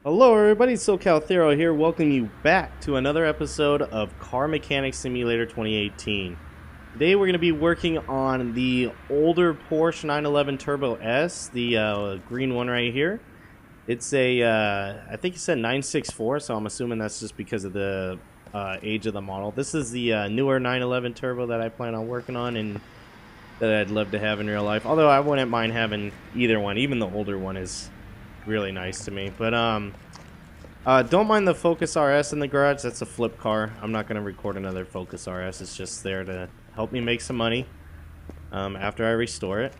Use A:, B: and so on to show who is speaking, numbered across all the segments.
A: Hello everybody, SoCalThero here, welcoming you back to another episode of Car Mechanic Simulator 2018. Today we're going to be working on the older Porsche 911 Turbo S, the green one right here. It's a, I think it said 964, so I'm assuming that's just because of the age of the model. This is the newer 911 Turbo that I plan on working on and that I'd love to have in real life. Although I wouldn't mind having either one, even the older one is really nice to me. But don't mind the Focus RS in the garage. That's a flip car. I'm not going to record another Focus RS. It's just there to help me make some money after I restore it.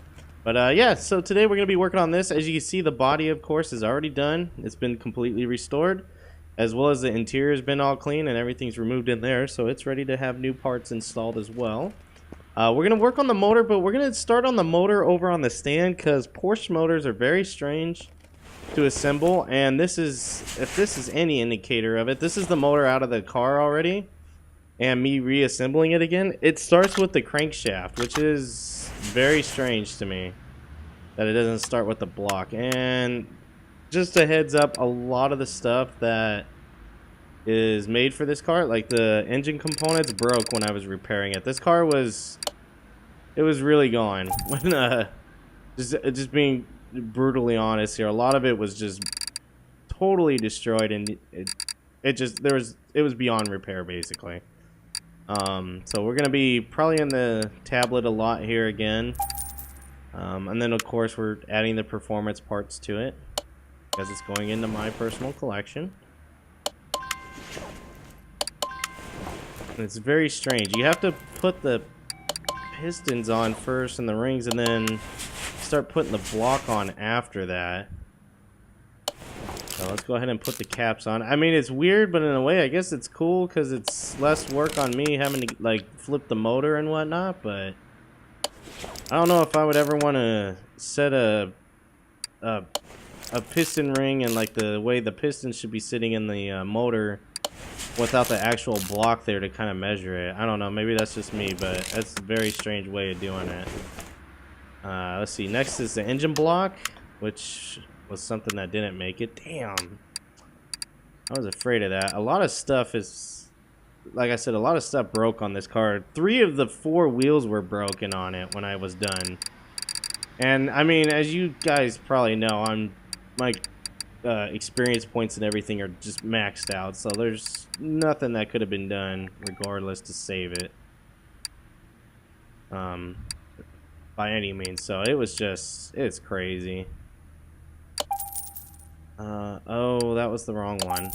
A: But yeah, so today we're going to be working on this. As you can see, the body, of course, is already done. It's been completely restored, as well as the interior has been all clean and everything's removed in there, so it's ready to have new parts installed as well. We're going to work on the motor, but we're going to start on the motor over on the stand because Porsche motors are very strange to assemble, and this is, if this is any indicator of it, this is the motor out of the car already, and me reassembling it again. It starts with the crankshaft, which is very strange to me that it doesn't start with the block. And just a heads up, a lot of the stuff that is made for this car, like the engine components, broke when I was repairing it. This car was, it was really gone when just being brutally honest here. A lot of it was just totally destroyed, and it was beyond repair basically. So we're gonna be probably in the tablet a lot here again, and then of course we're adding the performance parts to it because it's going into my personal collection. And it's very strange. You have to put the pistons on first and the rings, and then start putting the block on after that. So let's go ahead and put the caps on. I mean, it's weird, but in a way I guess it's cool because it's less work on me having to like flip the motor and whatnot. But I don't know if I would ever want to set a piston ring and like the way the piston should be sitting in the motor without the actual block there to kind of measure it. I don't know, maybe that's just me, but that's a very strange way of doing it. Let's see, next is the engine block, which was something that didn't make it. Damn, I was afraid of that. A lot of stuff is, like I said, a lot of stuff broke on this car. 3 of the 4 wheels were broken on it when I was done. And I mean, as you guys probably know, my experience points and everything are just maxed out, so there's nothing that could have been done regardless to save it by any means. So it was just, it's crazy. Oh, that was the wrong one.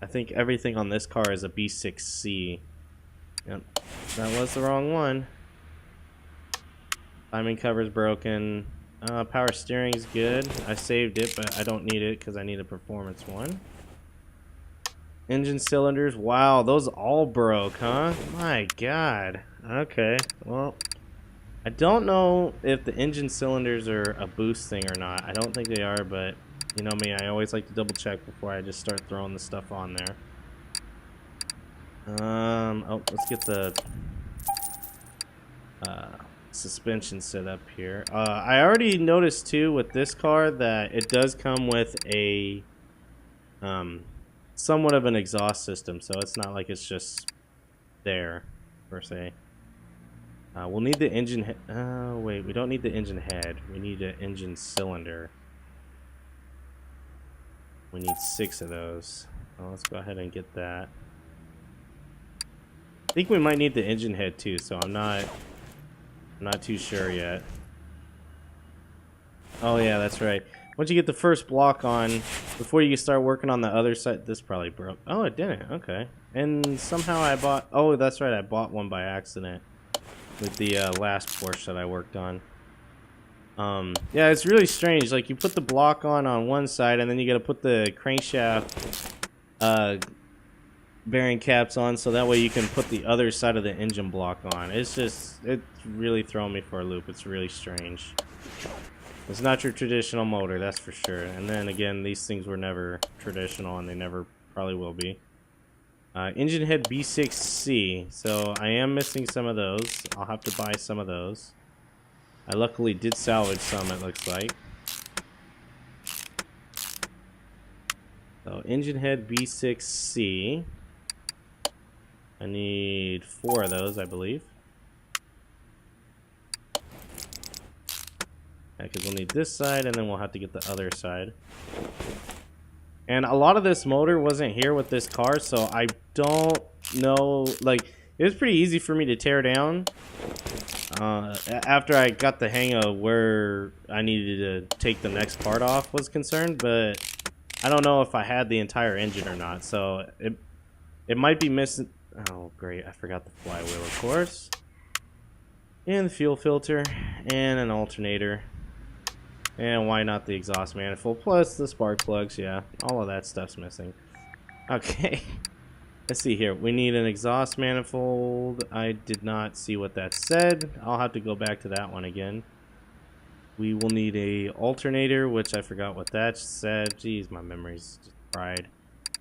A: I think everything on this car is a B6C. Yep, that was the wrong one. Timing cover's broken. Power steering's good. I saved it, but I don't need it because I need a performance one. Engine cylinders. Wow, those all broke, huh? My God. Okay, well, I don't know if the engine cylinders are a boost thing or not. I don't think they are, but you know me, I always like to double check before I just start throwing the stuff on there. Oh, let's get the suspension set up here. I already noticed too with this car that it does come with a somewhat of an exhaust system, so it's not like it's just there per se. We'll need the engine head. Oh wait, we don't need the engine head. We need an engine cylinder. We need 6 of those. Well, let's go ahead and get that. I think we might need the engine head too, so I'm not too sure yet. Oh yeah, that's right. Once you get the first block on, before you start working on the other side, this probably broke. Oh, it didn't. Okay. And somehow I bought, oh, that's right, I bought one by accident with the last Porsche that I worked on. Yeah, it's really strange. Like, you put the block on one side, and then you got to put the crankshaft bearing caps on, so that way you can put the other side of the engine block on. It's really throwing me for a loop. It's really strange. It's not your traditional motor, that's for sure. And then again, these things were never traditional, and they never probably will be. Engine head B6C, so I am missing some of those. I'll have to buy some of those. I luckily did salvage some, it looks like. So engine head B6C. I need 4 of those, I believe. Because we'll need this side, and then we'll have to get the other side. And a lot of this motor wasn't here with this car, so I don't know. Like, it was pretty easy for me to tear down after I got the hang of where I needed to take the next part off was concerned. But I don't know if I had the entire engine or not, so it might be missing. Oh, great! I forgot the flywheel, of course, and the fuel filter, and an alternator. And why not the exhaust manifold? Plus the spark plugs, yeah. All of that stuff's missing. Okay. Let's see here. We need an exhaust manifold. I did not see what that said. I'll have to go back to that one again. We will need a alternator, which I forgot what that said. Jeez, my memory's just fried.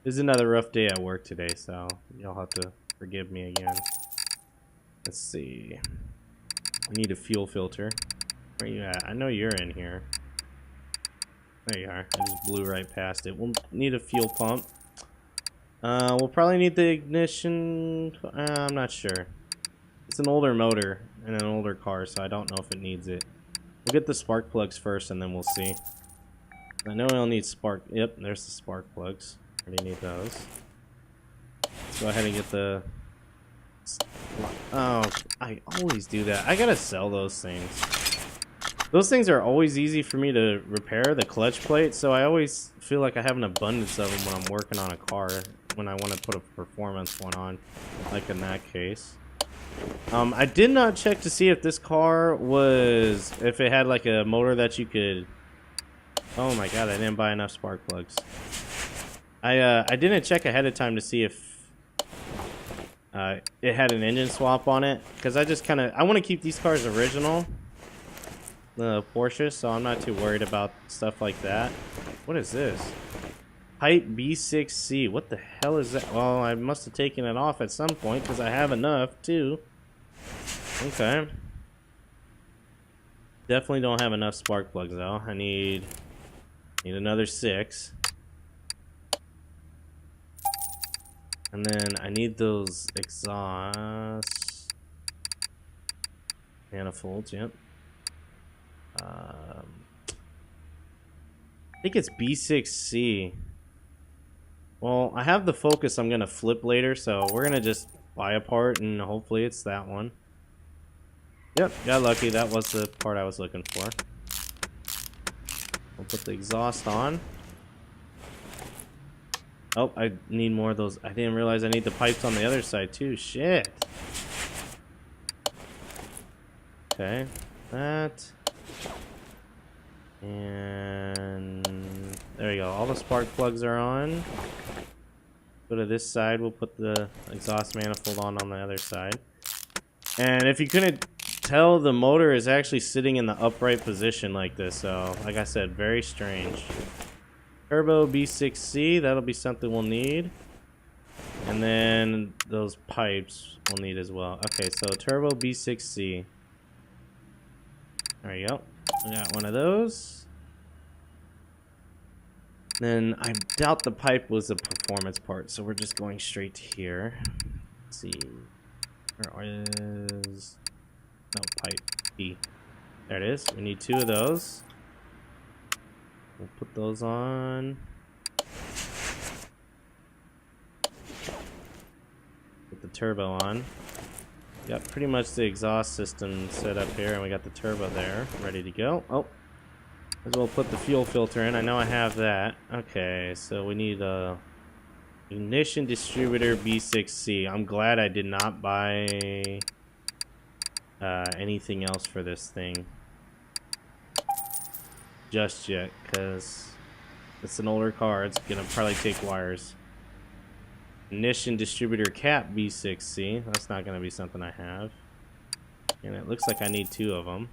A: This is another rough day at work today, so you'll have to forgive me again. Let's see. I need a fuel filter. Where are you at? I know you're in here. There you are. I just blew right past it. We'll need a fuel pump. We'll probably need the ignition. I'm not sure. It's an older motor and an older car, so I don't know if it needs it. We'll get the spark plugs first, and then we'll see. I know we'll need spark. Yep, there's the spark plugs. Already need those. Let's go ahead and get the. Oh, I always do that. I gotta sell those things. Those things are always easy for me to repair, the clutch plate, so I always feel like I have an abundance of them when I'm working on a car, when I want to put a performance one on, like in that case. I did not check to see if this car was, if it had like a motor that you could, oh my god, I didn't buy enough spark plugs. I didn't check ahead of time to see if it had an engine swap on it, because I want to keep these cars original. The Porsche, so I'm not too worried about stuff like that. What is this? Pipe B6C. What the hell is that? Well, I must have taken it off at some point because I have enough too. Okay. Definitely don't have enough spark plugs though. I need another 6. And then I need those exhaust manifolds. Yep. I think it's B6C. Well, I have the Focus I'm gonna flip later, so we're gonna just buy a part and hopefully it's that one. Yep, got lucky. That was the part I was looking for. We'll put the exhaust on. Oh, I need more of those. I didn't realize I need the pipes on the other side too. Shit. Okay, that. And there we go. All the spark plugs are on. Go to this side. We'll put the exhaust manifold on the other side. And if you couldn't tell, the motor is actually sitting in the upright position like this. So, like I said, very strange. Turbo B6C. That'll be something we'll need. And then those pipes we'll need as well. Okay, so Turbo B6C. There you go. I got one of those. Then I doubt the pipe was a performance part, so we're just going straight to here. Let's see. Where is... No, pipe B. There it is. We need 2 of those. We'll put those on. Put the turbo on. Got pretty much the exhaust system set up here, and we got the turbo there, ready to go. Oh, as well put the fuel filter in. I know I have that. Okay, so we need a ignition distributor B6C. I'm glad I did not buy anything else for this thing just yet, because it's an older car. It's gonna probably take wires. Ignition distributor cap B6C. That's not going to be something I have. And it looks like I need 2 of them.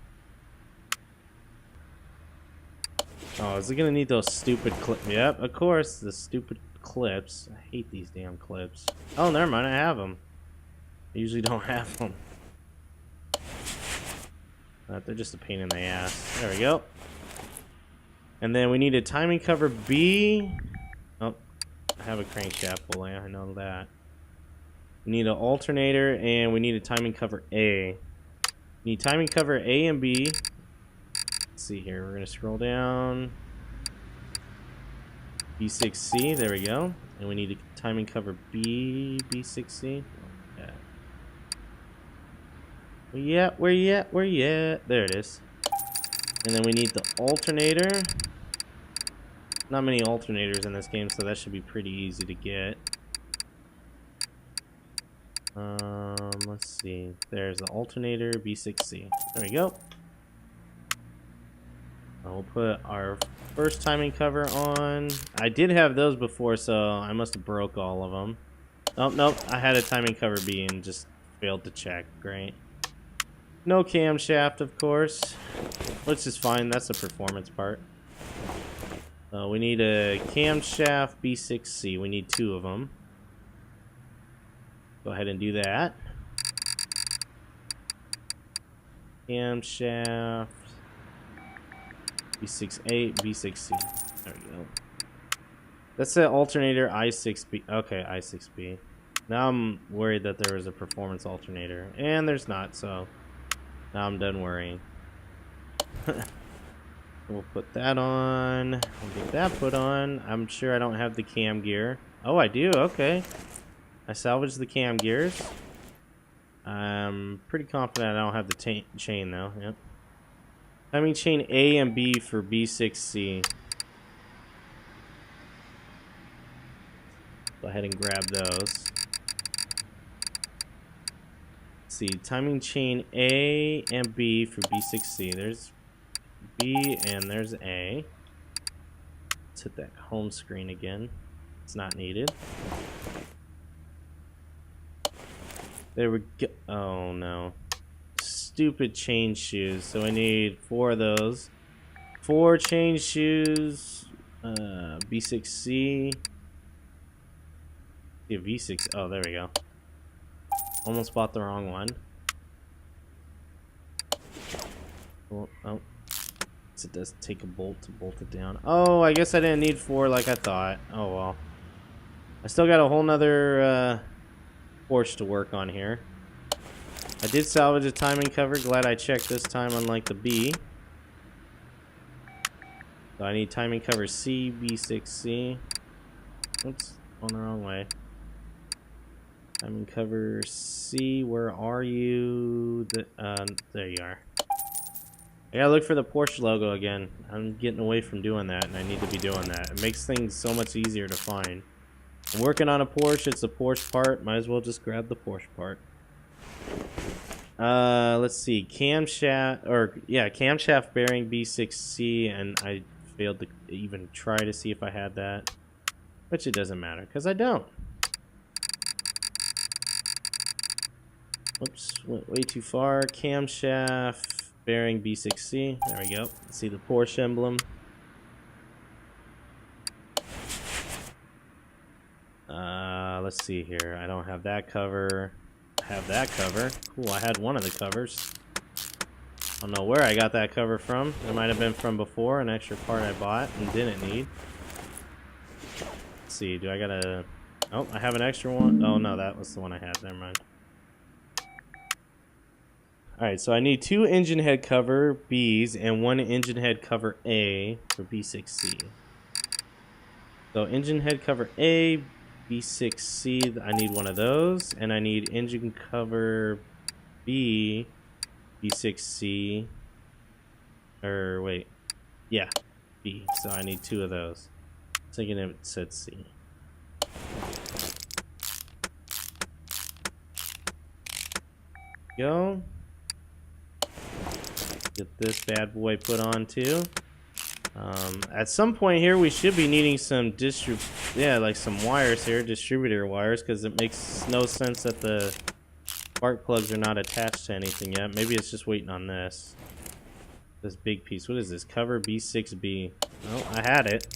A: Oh, is it going to need those stupid clips? Yep, of course, the stupid clips. I hate these damn clips. Oh, never mind, I have them. I usually don't have them. They're just a pain in the ass. There we go. And then we need a timing cover B. Oh, I have a crankshaft pulley, I know that. We need an alternator, and we need a timing cover A. We need timing cover A and B. Let's see here, we're gonna scroll down. B6C, there we go. And we need a timing cover B, B6C. Yeah. Where you at? There it is. And then we need the alternator. Not many alternators in this game, so that should be pretty easy to get. Let's see. There's the alternator, B6C. There we go. We'll put our first timing cover on. I did have those before, so I must have broke all of them. Oh, nope. I had a timing cover B and just failed to check. Great. No camshaft, of course, which is fine. That's the performance part. We need a camshaft B6C. We need 2 of them. Go ahead and do that. Camshaft B6A, B6C. There we go. That's the alternator I6B. Okay, I6B. Now I'm worried that there was a performance alternator, and there's not, so now I'm done worrying. We'll put that on. We'll get that put on. I'm sure I don't have the cam gear. Oh, I do. Okay. I salvaged the cam gears. I'm pretty confident I don't have the chain, though. Yep. Timing chain A and B for B6C. Go ahead and grab those. Let's see. Timing chain A and B for B6C. There's B and there's A. Let's hit that home screen again. It's not needed. There we go. Oh no. Stupid chain shoes. So I need 4 of those. 4 chain shoes. B6C. Yeah, V6. Oh, there we go. Almost bought the wrong one. Oh. It does take a bolt to bolt it down. Oh, I guess I didn't need 4 like I thought. Oh well. I still got a whole nother Porsche to work on here. I did salvage a timing cover. Glad I checked this time, unlike the B. So I need timing cover C, B6C. Oops, on the wrong way. Timing cover C, where are you? There you are. I gotta look for the Porsche logo again. I'm getting away from doing that, and I need to be doing that. It makes things so much easier to find. I'm working on a Porsche. It's a Porsche part. Might as well just grab the Porsche part. Let's see. Camshaft bearing B6C, and I failed to even try to see if I had that. Which it doesn't matter, because I don't. Whoops, went way too far. Camshaft bearing B6C. There we go. See the Porsche emblem. Let's see here. I don't have that cover. I have that cover. Cool, I had one of the covers. I don't know where I got that cover from. It might have been from before, an extra part I bought and didn't need. Let's see, do I gotta... Oh, I have an extra one. Oh no, that was the one I had. Never mind. Alright, so I need 2 engine head cover Bs and 1 engine head cover A for B6C. So engine head cover A, B6C, I need one of those. And I need engine cover B, B6C. Or wait. Yeah, B. So I need 2 of those. I was thinking it said C. Go. Get this bad boy put on too. At some point here, we should be needing some like some wires here, distributor wires, because it makes no sense that the spark plugs are not attached to anything yet. Maybe it's just waiting on this big piece. What is this? Cover B6B. Oh, I had it.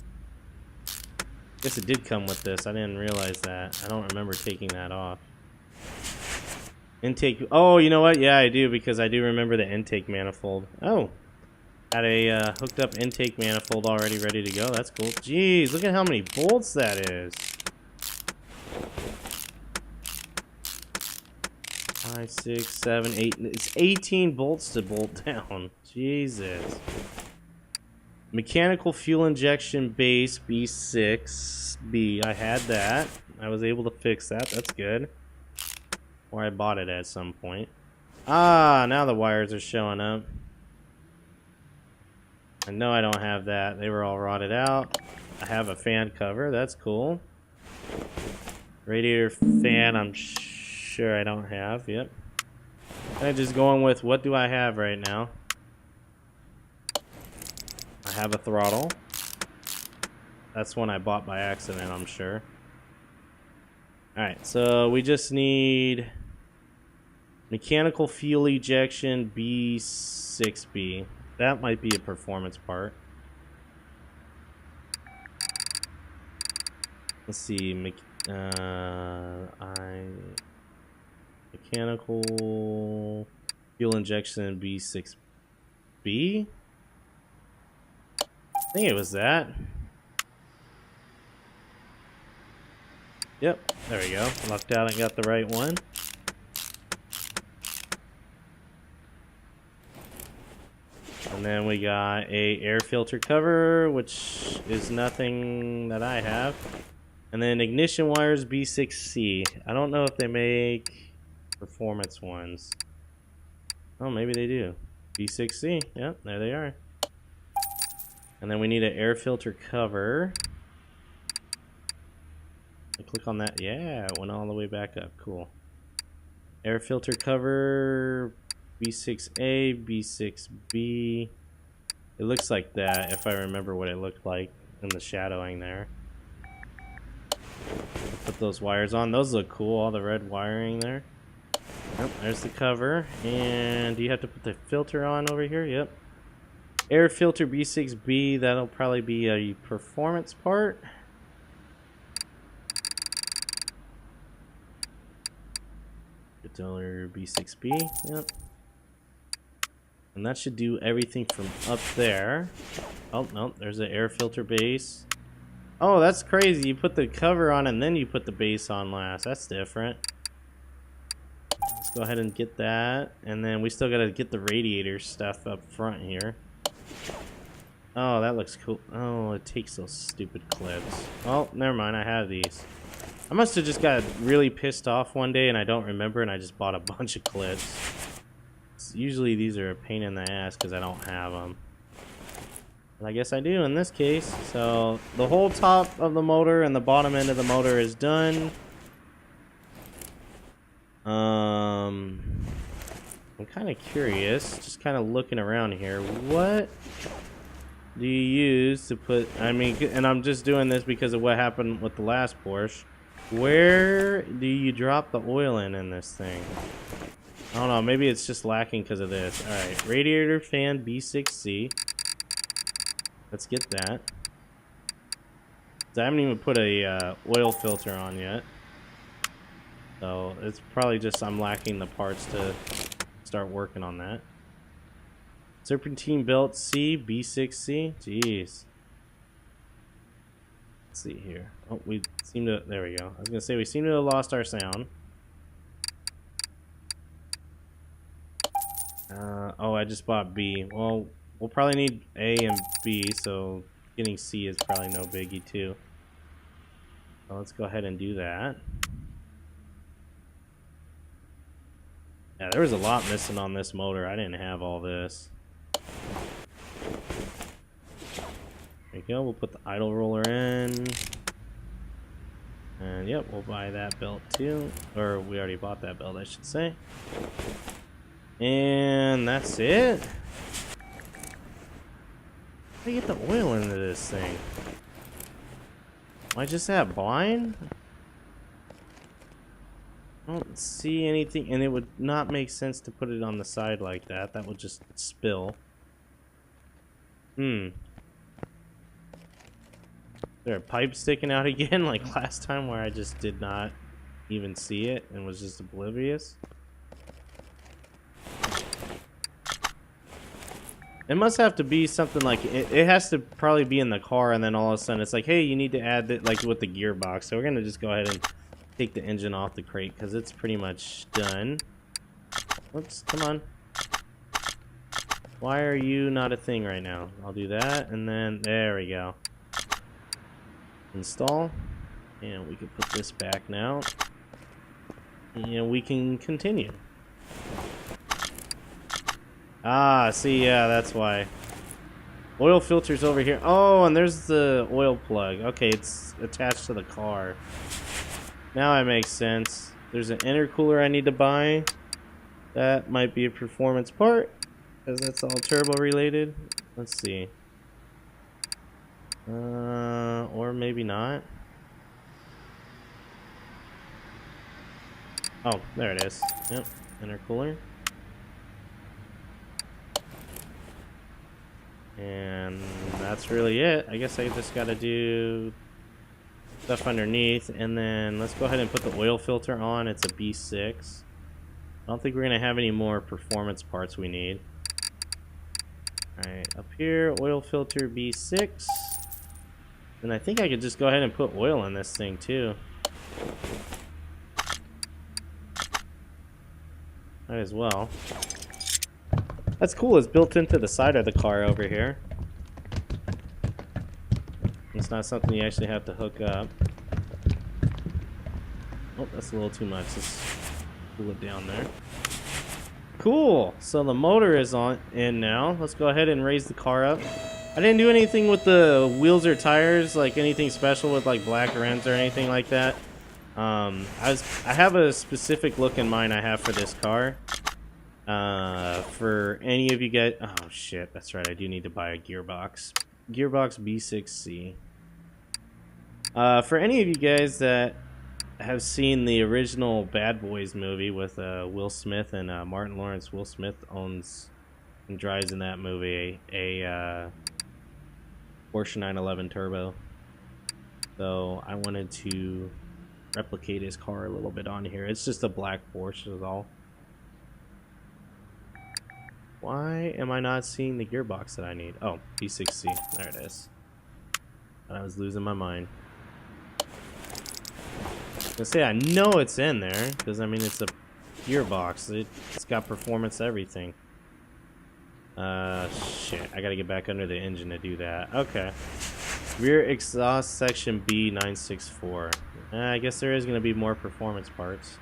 A: Guess it did come with this. I didn't realize that. I don't remember taking that off. Intake. Oh, you know what? Yeah, I do, because I do remember the intake manifold. Oh, had a hooked up intake manifold already ready to go. That's cool. Jeez, look at how many bolts that is. 5, 6, 7, 8. It's 18 bolts to bolt down. Jesus. Mechanical fuel injection base B6B. I had that. I was able to fix that. That's good. Or I bought it at some point. Ah, now the wires are showing up. I know I don't have that. They were all rotted out. I have a fan cover. That's cool. Radiator fan, I'm sure I don't have. Yep. I'm just going with what do I have right now. I have a throttle. That's one I bought by accident, I'm sure. Alright, so we just need mechanical fuel ejection B6B. That might be a performance part. Let's see. Mechanical fuel injection B6B. I think it was that. Yep, there we go. Lucked out and got the right one. And then we got a air filter cover, which is nothing that I have. And then ignition wires B6C. I don't know if they make performance ones. Oh, maybe they do. B6C. Yep, there they are. And then we need an air filter cover. I click on that. Yeah, it went all the way back up. Cool. Air filter cover B6A, B6B. It looks like that if I remember what it looked like in the shadowing there. Put those wires on. Those look cool. All the red wiring there. Yep, there's the cover. And do you have to put the filter on over here? Yep. Air filter B6B. That'll probably be a performance part. Controller B6B. Yep. And that should do everything from up there. Oh, no, there's an air filter base. Oh, that's crazy. You put the cover on and then you put the base on last. That's different. Let's go ahead and get that. And then we still got to get the radiator stuff up front here. Oh, that looks cool. Oh, it takes those stupid clips. Oh, never mind. I have these. I must have just got really pissed off one day and I don't remember and I just bought a bunch of clips. Usually these are a pain in the ass because I don't have them. But I guess I do in this case. So the whole top of the motor and the bottom end of the motor is done. I'm kind of curious, just kind of looking around here. What do you use to put, I mean, and I'm just doing this because of what happened with the last Porsche. Where do you drop the oil in this thing? I don't know, maybe it's just lacking because of this. Alright, Radiator Fan B6C. Let's get that. I haven't even put a oil filter on yet. So it's probably just I'm lacking the parts to start working on that. Serpentine belt C, B6C. Jeez. Let's see here. Oh, we seem to, there we go. I was going to say we seem to have lost our sound. Oh, I just bought B. Well, we'll probably need A and B, so getting C is probably no biggie too. So let's go ahead and do that. Yeah, there was a lot missing on this motor. I didn't have all this. There you go. We'll put the idle roller in. And yep, we'll buy that belt too. Or we already bought that belt, I should say. And that's it. How do you get the oil into this thing? Am I just that blind? I don't see anything, and it would not make sense to put it on the side like that. That would just spill. Is there a pipe sticking out again like last time where I just did not even see it and was just oblivious? It must have to be something like it has to probably be in the car, and then all of a sudden it's like, hey, you need to add that, like with the gearbox. So we're gonna just go ahead and take the engine off the crate because it's pretty much done. Oops, come on. Why are you not a thing right now? I'll do that, and then there we go. Install, and we can put this back now, and we can continue. Ah, see, yeah, that's why. Oil filter's over here. Oh, and there's the oil plug. Okay, it's attached to the car. Now it makes sense. There's an intercooler I need to buy. That might be a performance part, because that's all turbo related. Let's see. Or maybe not. Oh, there it is. Yep, intercooler. And that's really it. I guess I just gotta do stuff underneath, and then let's go ahead and put the oil filter on. It's a B6. I don't think we're gonna have any more performance parts we need. Alright, up here, oil filter B6. And I think I could just go ahead and put oil in this thing too. Might as well. That's cool, it's built into the side of the car over here. It's not something you actually have to hook up. Oh, that's a little too much. Let's pull it down there. Cool, so the motor is in now. Let's go ahead and raise the car up. I didn't do anything with the wheels or tires, like anything special with like black rims or anything like that. I have a specific look in mind I have for this car. For any of you guys, oh shit, that's right, I do need to buy a gearbox. Gearbox B6C. For any of you guys that have seen the original Bad Boys movie with Will Smith and Martin Lawrence, Will Smith owns and drives in that movie a Porsche 911 Turbo. So I wanted to replicate his car a little bit on here. It's just a black Porsche is all. Why am I not seeing the gearbox that I need? Oh, B6C. There it is. I was losing my mind. I say I know it's in there because I mean it's a gearbox. It's got performance everything. Shit. I gotta get back under the engine to do that. Okay. Rear exhaust section B964. I guess there is gonna be more performance parts.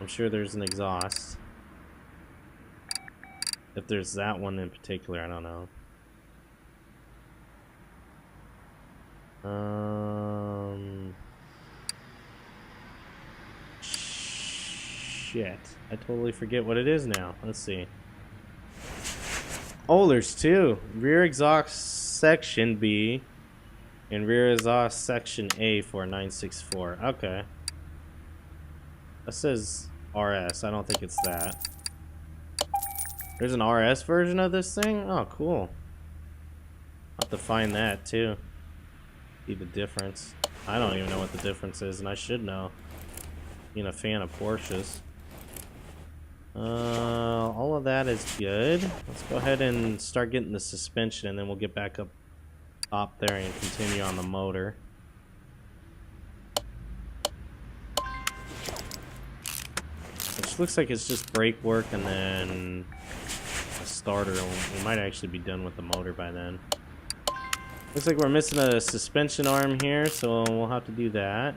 A: I'm sure there's an exhaust. If there's that one in particular, I don't know. Shit. I totally forget what it is now. Let's see. Oh, there's two. Rear exhaust section B and rear exhaust section A for 964. Okay. That says RS. I don't think it's that. There's an RS version of this thing? Oh, cool. I'll have to find that too. See the difference. I don't even know what the difference is, and I should know. Being a fan of Porsches. All of that is good. Let's go ahead and start getting the suspension, and then we'll get back up top there and continue on the motor. Which looks like it's just brake work and then a starter. We might actually be done with the motor by then. Looks like we're missing a suspension arm here, so we'll have to do that.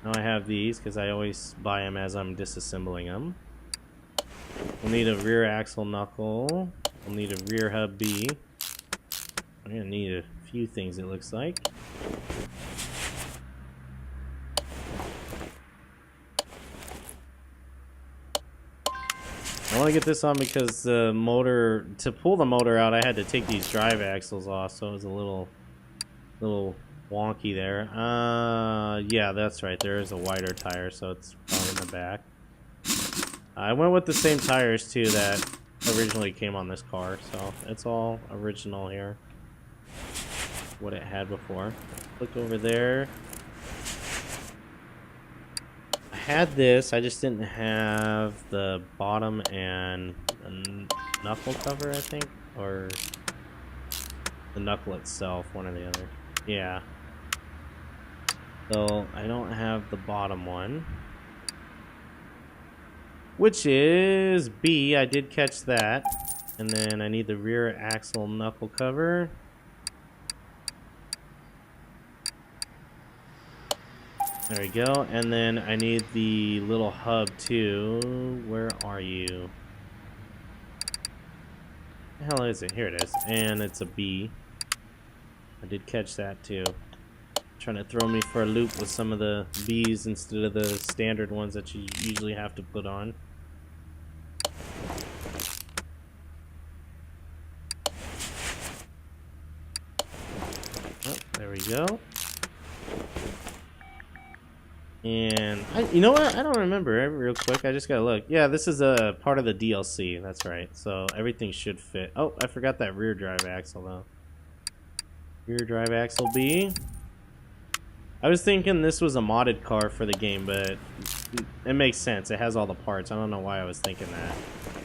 A: Now I have these because I always buy them as I'm disassembling them. We'll need a rear axle knuckle. We'll need a rear hub B. I'm gonna need a few things, it looks like. I want to get this on because the motor, to pull the motor out, I had to take these drive axles off, so it was a little wonky there. Yeah, that's right. There is a wider tire, so it's probably in the back. I went with the same tires too that originally came on this car, so it's all original here. What it had before. Look over there. I had this, I just didn't have the bottom and the knuckle cover, I think, or the knuckle itself, one or the other. Yeah. So I don't have the bottom one, which is B. I did catch that. And then I need the rear axle knuckle cover. There we go. And then I need the little hub too. Where are you? The hell is it? Here it is. And it's a B. I did catch that too. Trying to throw me for a loop with some of the B's instead of the standard ones that you usually have to put on. Oh, there we go. And you know what? I don't remember real quick. I just gotta look. Yeah, this is a part of the DLC. That's right. So everything should fit. Oh, I forgot that rear drive axle though. Rear drive axle B. I was thinking this was a modded car for the game, but it makes sense. It has all the parts. I don't know why I was thinking that.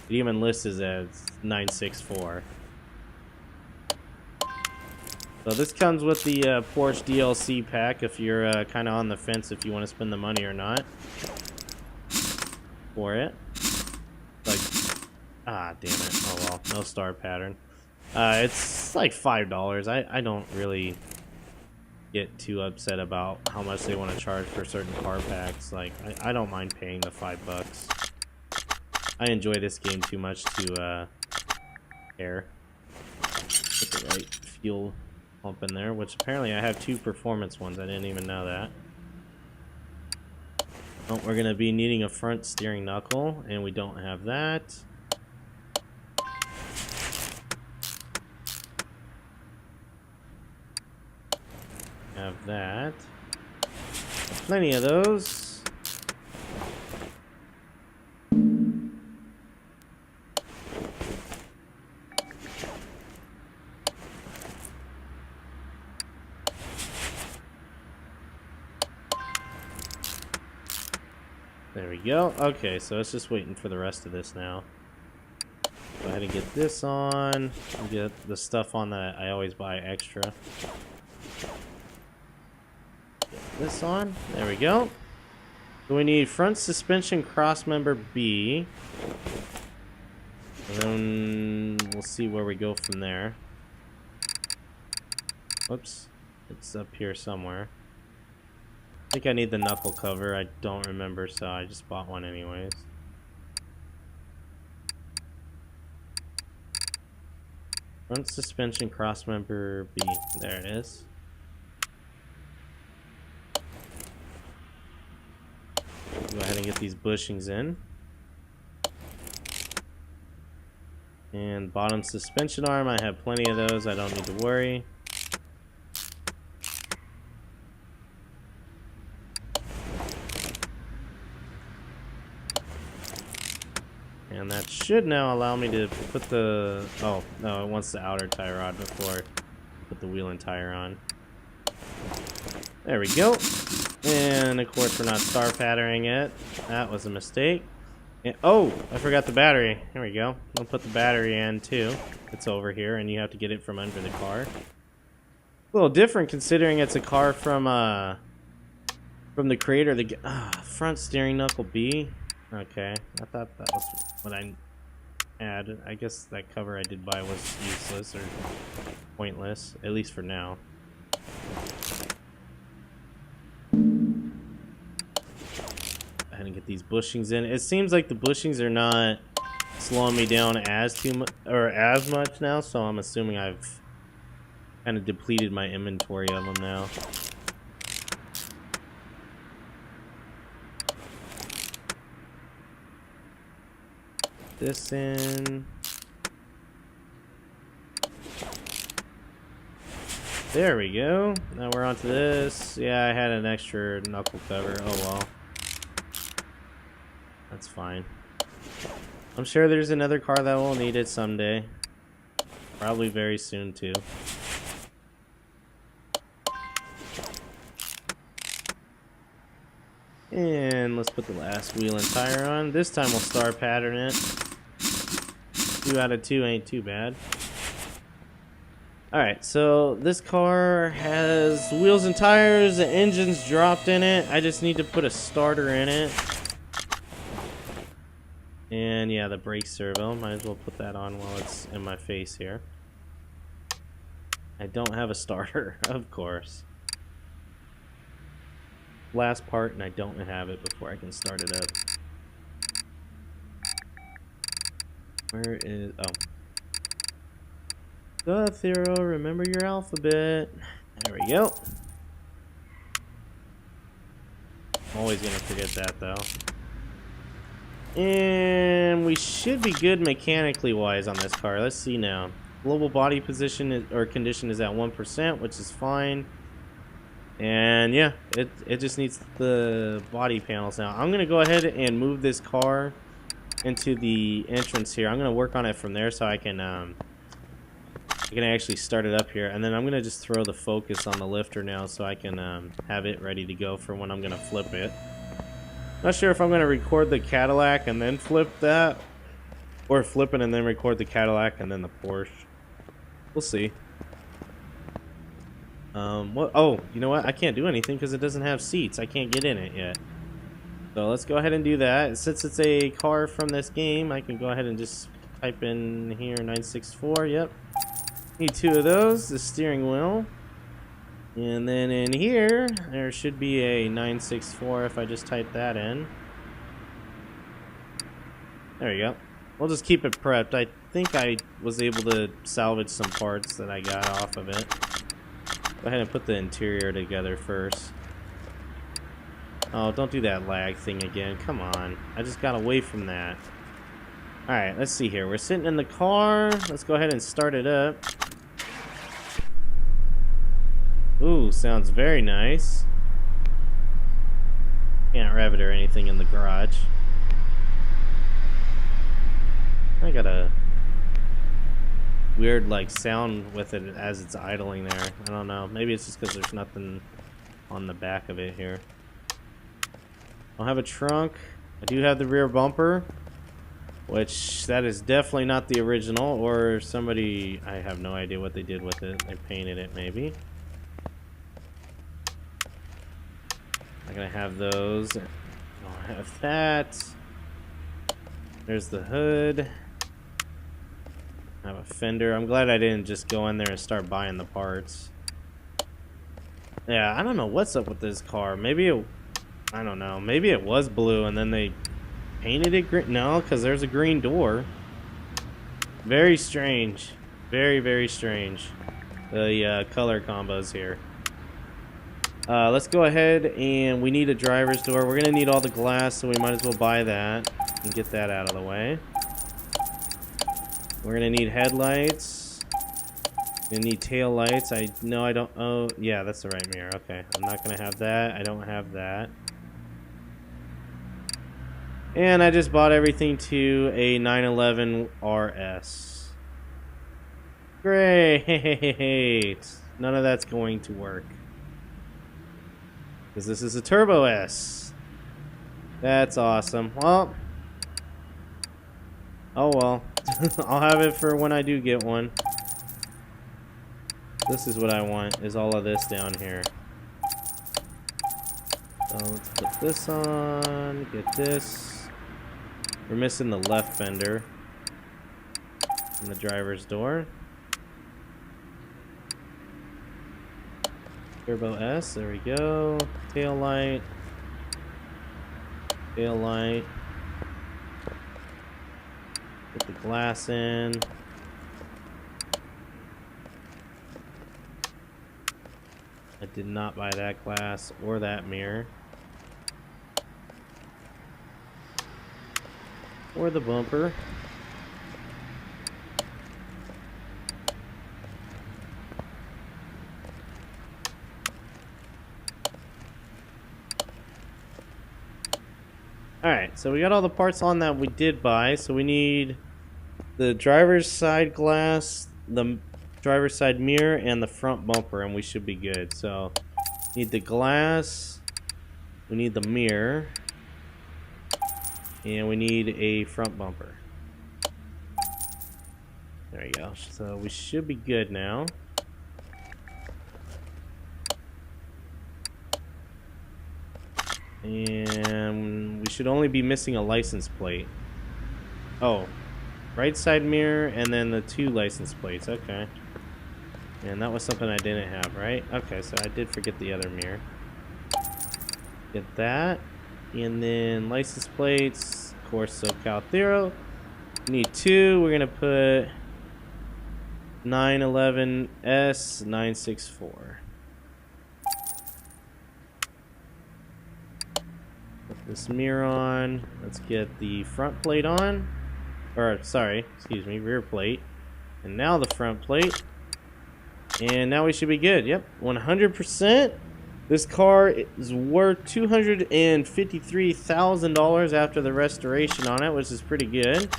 A: It even lists as 964. So this comes with the Porsche DLC pack if you're kind of on the fence if you want to spend the money or not for it. Like, damn it. Oh well, no star pattern. It's like $5. I don't really get too upset about how much they want to charge for certain car packs. Like, I don't mind paying the $5. I enjoy this game too much to care. Put the right fuel pump in there, which apparently I have 2 performance ones. I didn't even know that. Oh, we're gonna be needing a front steering knuckle, and we don't have that. Have that. Plenty of those. There we go. Okay, so it's just waiting for the rest of this now. Go ahead and get this on. And get the stuff on that I always buy extra. Get this on. There we go. So we need front suspension crossmember B. And then we'll see where we go from there. Whoops. It's up here somewhere. I think I need the knuckle cover. I don't remember, so I just bought one anyways. Front suspension crossmember B. There it is. Go ahead and get these bushings in. And bottom suspension arm, I have plenty of those. I don't need to worry. And that should now allow me to put the... Oh, no, it wants the outer tie rod before I put the wheel and tire on. There we go. And, of course, we're not star patterning it. That was a mistake. And, oh, I forgot the battery. Here we go. I'll put the battery in, too. It's over here, and you have to get it from under the car. A little different, considering it's a car from the creator. The front steering knuckle B. Okay, I thought that was what I had. I guess that cover I did buy was useless or pointless, at least for now. Go ahead and get these bushings in. It seems like the bushings are not slowing me down as much now, so I'm assuming I've kind of depleted my inventory of them now. This in. There we go. Now we're onto this. Yeah, I had an extra knuckle cover. Oh well. That's fine. I'm sure there's another car that will need it someday. Probably very soon too. And let's put the last wheel and tire on. This time we'll star pattern it. 2 out of 2 ain't too bad. Alright, so this car has wheels and tires, the engine's dropped in it. I just need to put a starter in it. And yeah, the brake servo. Might as well put that on while it's in my face here. I don't have a starter, of course. Last part, and I don't have it before I can start it up. Where is... oh. Go, Thero, remember your alphabet. There we go. I'm always gonna forget that, though. And we should be good mechanically wise on this car. Let's see now. Global body position is, or condition is at 1%, which is fine. And yeah, it just needs the body panels now. I'm gonna go ahead and move this car into the entrance here. I'm gonna work on it from there so I can actually start it up here, and then I'm gonna just throw the focus on the lifter now so I can have it ready to go for when I'm gonna flip it. Not sure if I'm gonna record the Cadillac and then flip that, or flip it and then record the Cadillac and then the Porsche. We'll see. What? Oh, you know what? I can't do anything because it doesn't have seats. I can't get in it yet. So let's go ahead and do that. Since it's a car from this game, I can go ahead and just type in here 964. Yep. Need 2 of those. The steering wheel. And then in here, there should be a 964 if I just type that in. There you go. We'll just keep it prepped. I think I was able to salvage some parts that I got off of it. Go ahead and put the interior together first. Oh, don't do that lag thing again. Come on. I just got away from that. Alright, let's see here. We're sitting in the car. Let's go ahead and start it up. Ooh, sounds very nice. Can't rev it or anything in the garage. I got a weird like sound with it as it's idling there. I don't know. Maybe it's just because there's nothing on the back of it here. I don't have a trunk. I do have the rear bumper, which that is definitely not the original, or somebody, I have no idea what they did with it. They painted it maybe. I'm gonna have those. I'll have that. There's the hood. I have a fender. I'm glad I didn't just go in there and start buying the parts. Yeah, I don't know what's up with this car. Maybe it, I don't know. Maybe it was blue and then they painted it green. No, because there's a green door. Very strange. Very, very strange. The color combos here. Let's go ahead and we need a driver's door. We're going to need all the glass, so we might as well buy that and get that out of the way. We're going to need headlights. We're going to need tail lights. I don't. Oh, yeah, that's the right mirror. Okay, I'm not going to have that. I don't have that. And I just bought everything to a 911 RS. Great. None of that's going to work. Because this is a Turbo S. That's awesome. Well. Oh well. I'll have it for when I do get one. This is what I want, is all of this down here. So let's put this on, get this. We're missing the left fender and the driver's door. Turbo S, there we go. Tail light. Tail light. Put the glass in. I did not buy that glass or that mirror. Or the bumper. Alright, so we got all the parts on that we did buy. So we need the driver's side glass, the driver's side mirror, and the front bumper, and we should be good. So need the glass, we need the mirror, and we need a front bumper. There you go. So we should be good now. And we should only be missing a license plate. Oh, right side mirror and then the 2 license plates. Okay. And that was something I didn't have, right? Okay, so I did forget the other mirror. Get that. And then license plates. Of course, SoCal Thero. We need 2. We're going to put 911S964. Put this mirror on. Let's get the front plate on. Or, sorry, excuse me, rear plate. And now the front plate. And now we should be good. Yep, 100%. This car is worth $253,000 after the restoration on it, which is pretty good.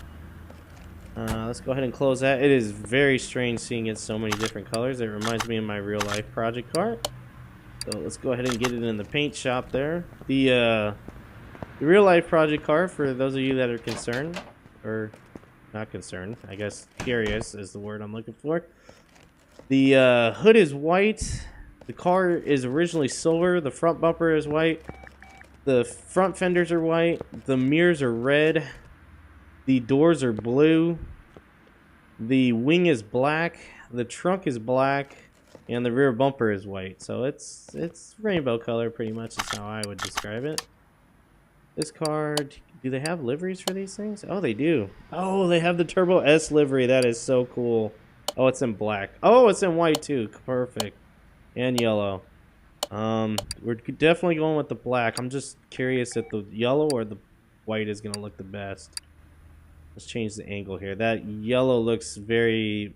A: Let's go ahead and close that. It is very strange seeing it so many different colors. It reminds me of my real life project car. So let's go ahead and get it in the paint shop there. The real life project car, for those of you that are concerned, or not concerned, I guess curious is the word I'm looking for. The hood is white. The car is originally silver. The front bumper is white. The front fenders are white. The mirrors are red. The doors are blue. The wing is black. The trunk is black. And the rear bumper is white. So it's rainbow color pretty much is how I would describe it. This car, do they have liveries for these things? Oh, they do. Oh, they have the Turbo S livery. That is so cool. Oh, it's in black. Oh, it's in white too. Perfect. And yellow. We're definitely going with the black. I'm just curious if the yellow or the white is going to look the best. Let's change the angle here. That yellow looks very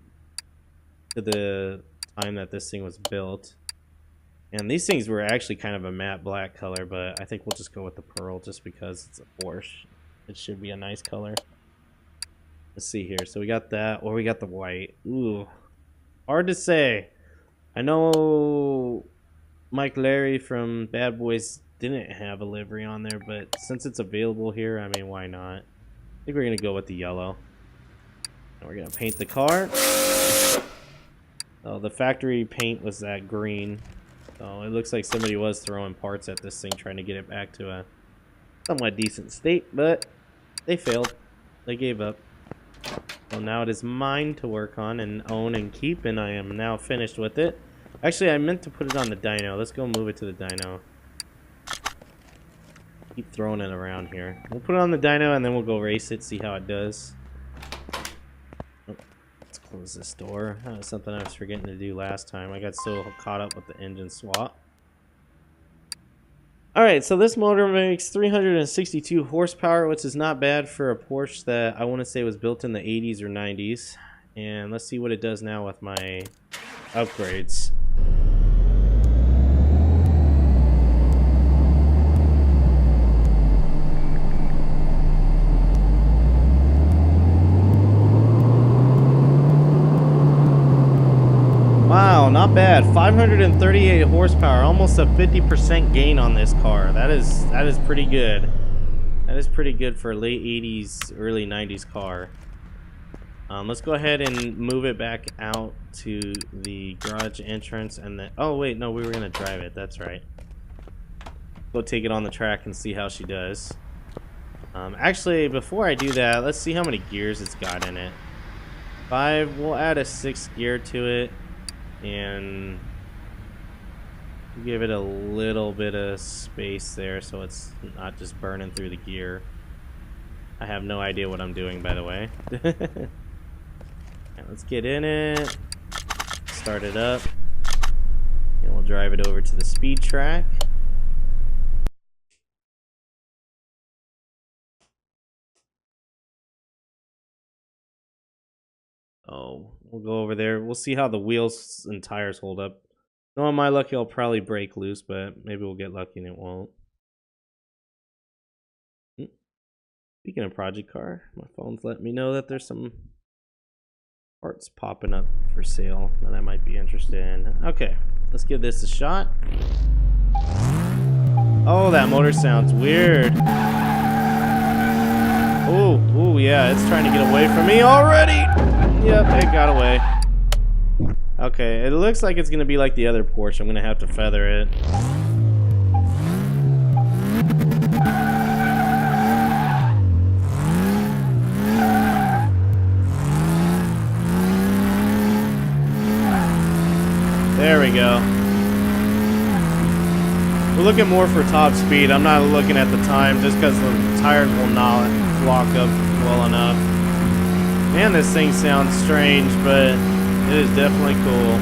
A: to the time that this thing was built. And these things were actually kind of a matte black color, but I think we'll just go with the pearl just because it's a Porsche. It should be a nice color. Let's see here. So we got that, or we got the white. Ooh, hard to say. I know Mike Larry from Bad Boys didn't have a livery on there, but since it's available here, I mean, why not? I think we're going to go with the yellow. And we're going to paint the car. Oh, the factory paint was that green. So it looks like somebody was throwing parts at this thing, trying to get it back to a somewhat decent state, but they failed. They gave up. So now it is mine to work on and own and keep, and I am now finished with it. Actually, I meant to put it on the dyno. Let's go move it to the dyno. Keep throwing it around here. We'll put it on the dyno, and then we'll go race it, see how it does. Oh, let's close this door. That was something I was forgetting to do last time. I got so caught up with the engine swap. Alright, so this motor makes 362 horsepower, which is not bad for a Porsche that I want to say was built in the 80s or 90s. And let's see what it does now with my upgrades. Wow, not bad. 538 horsepower, almost a 50% gain on this car. That is pretty good. That is pretty good for a late 80s, early 90s car. Let's go ahead and move it back out to the garage entrance, and then oh wait, no, we were gonna drive it. That's right. Go take it on the track and see how she does. Actually, before I do that, let's see how many gears it's got in it. 5. We'll add a 6th gear to it. And give it a little bit of space there so it's not just burning through the gear. I have no idea what I'm doing, by the way. Right, let's get in it, start it up, and we'll drive it over to the speed track. Oh, we'll go over there. We'll see how the wheels and tires hold up. Knowing my luck, it'll probably break loose, but maybe we'll get lucky and it won't. Speaking of project car, my phone's letting me know that there's some parts popping up for sale that I might be interested in. Okay, let's give this a shot. Oh, that motor sounds weird. Oh, yeah, it's trying to get away from me already. Yep, it got away. Okay, it looks like it's gonna be like the other Porsche. I'm gonna have to feather it. looking more for top speed. I'm not looking at the time just because the tires will not lock up well enough. Man, this thing sounds strange, but it is definitely cool.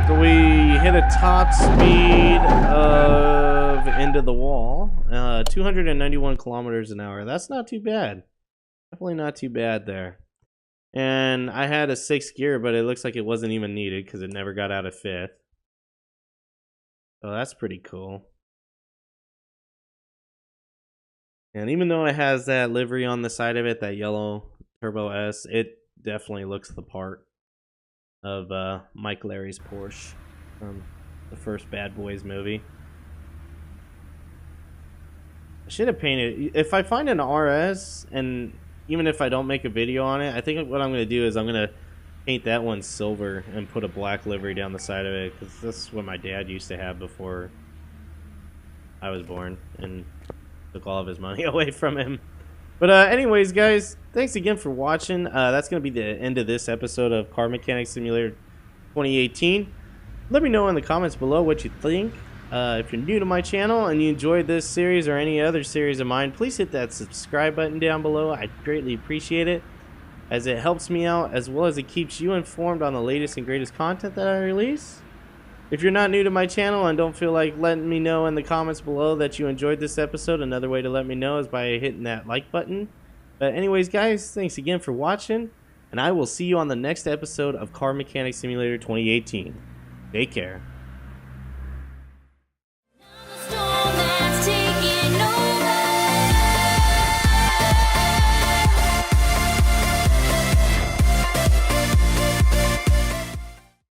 A: So we hit a top speed of into the wall, 291 kilometers an hour. That's not too bad. Definitely not too bad there. And I had a 6th gear, but it looks like it wasn't even needed because it never got out of 5th. So that's pretty cool. And even though it has that livery on the side of it, that yellow Turbo S, it definitely looks the part of Mike Larry's Porsche from the first Bad Boys movie. I should have painted. If I find an RS, and even if I don't make a video on it, I think what I'm going to do is I'm going to paint that one silver and put a black livery down the side of it, because that's what my dad used to have before I was born and took all of his money away from him. But anyways, guys, thanks again for watching. That's going to be the end of this episode of Car Mechanic Simulator 2018. Let me know in the comments below what you think. If you're new to my channel and you enjoyed this series or any other series of mine, please hit that subscribe button down below. I'd greatly appreciate it, as it helps me out as well as it keeps you informed on the latest and greatest content that I release. If you're not new to my channel and don't feel like letting me know in the comments below that you enjoyed this episode, another way to let me know is by hitting that like button. But anyways, guys, thanks again for watching, and I will see you on the next episode of Car Mechanic Simulator 2018. Take care.